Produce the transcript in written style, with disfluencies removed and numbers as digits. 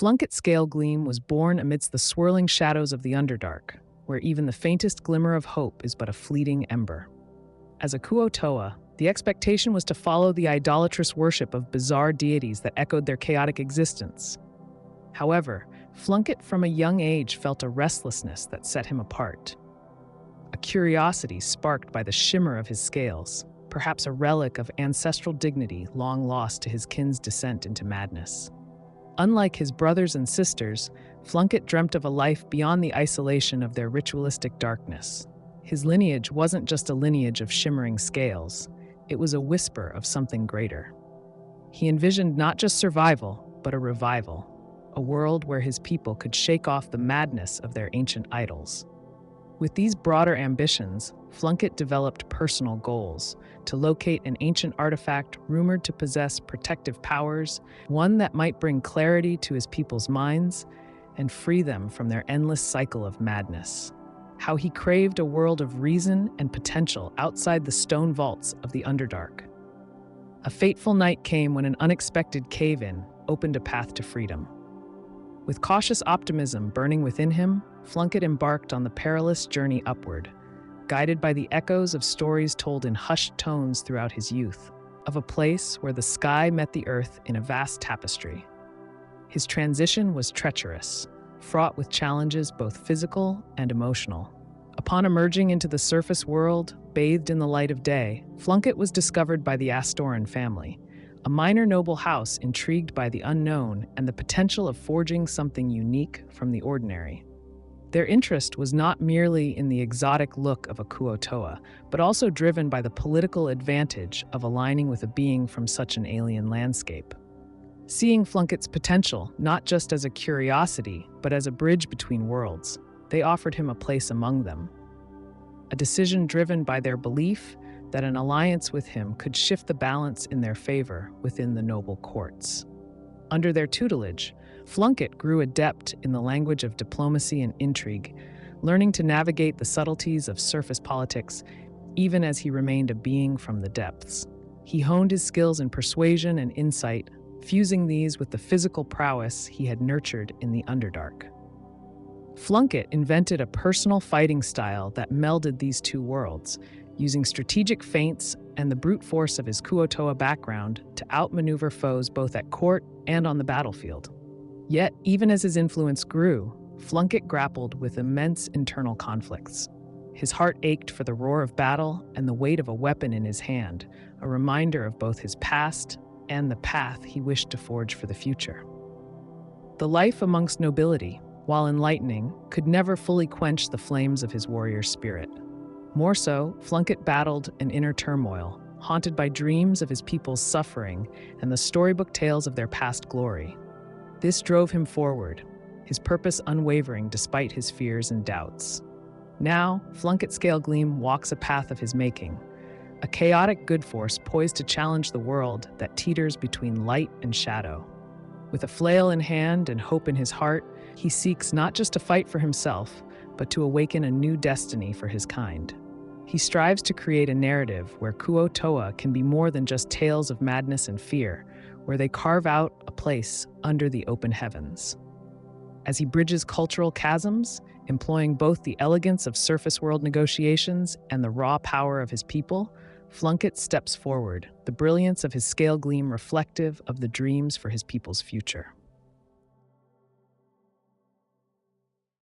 Flunket Scalegleam was born amidst the swirling shadows of the Underdark, where even the faintest glimmer of hope is but a fleeting ember. As a Kuo-Toa, the expectation was to follow the idolatrous worship of bizarre deities that echoed their chaotic existence. However, Flunket from a young age felt a restlessness that set him apart. A curiosity sparked by the shimmer of his scales, perhaps a relic of ancestral dignity long lost to his kin's descent into madness. Unlike his brothers and sisters, Flunket dreamt of a life beyond the isolation of their ritualistic darkness. His lineage wasn't just a lineage of shimmering scales, it was a whisper of something greater. He envisioned not just survival, but a revival, a world where his people could shake off the madness of their ancient idols. With these broader ambitions, Flunket developed personal goals to locate an ancient artifact rumored to possess protective powers, one that might bring clarity to his people's minds and free them from their endless cycle of madness. How he craved a world of reason and potential outside the stone vaults of the Underdark. A fateful night came when an unexpected cave-in opened a path to freedom. With cautious optimism burning within him, Flunket embarked on the perilous journey upward, guided by the echoes of stories told in hushed tones throughout his youth, of a place where the sky met the earth in a vast tapestry. His transition was treacherous, fraught with challenges both physical and emotional. Upon emerging into the surface world, bathed in the light of day, Flunket was discovered by the Astoran family, a minor noble house intrigued by the unknown and the potential of forging something unique from the ordinary. Their interest was not merely in the exotic look of a Kuo-Toa, but also driven by the political advantage of aligning with a being from such an alien landscape. Seeing Flunket's potential not just as a curiosity, but as a bridge between worlds, they offered him a place among them. A decision driven by their belief that an alliance with him could shift the balance in their favor within the noble courts. Under their tutelage, Flunket grew adept in the language of diplomacy and intrigue, learning to navigate the subtleties of surface politics, even as he remained a being from the depths. He honed his skills in persuasion and insight, fusing these with the physical prowess he had nurtured in the Underdark. Flunket invented a personal fighting style that melded these two worlds, using strategic feints and the brute force of his Kuo-Toa background to outmaneuver foes both at court and on the battlefield. Yet, even as his influence grew, Flunket grappled with immense internal conflicts. His heart ached for the roar of battle and the weight of a weapon in his hand, a reminder of both his past and the path he wished to forge for the future. The life amongst nobility, while enlightening, could never fully quench the flames of his warrior spirit. More so, Flunket battled an inner turmoil, haunted by dreams of his people's suffering and the storybook tales of their past glory. This drove him forward, his purpose unwavering despite his fears and doubts. Now, Flunket Scalegleam walks a path of his making, a chaotic good force poised to challenge the world that teeters between light and shadow. With a flail in hand and hope in his heart, he seeks not just to fight for himself, but to awaken a new destiny for his kind. He strives to create a narrative where Kuo-Toa can be more than just tales of madness and fear, where they carve out a place under the open heavens. As he bridges cultural chasms, employing both the elegance of surface world negotiations and the raw power of his people, Flunket steps forward, the brilliance of his Scalegleam reflective of the dreams for his people's future.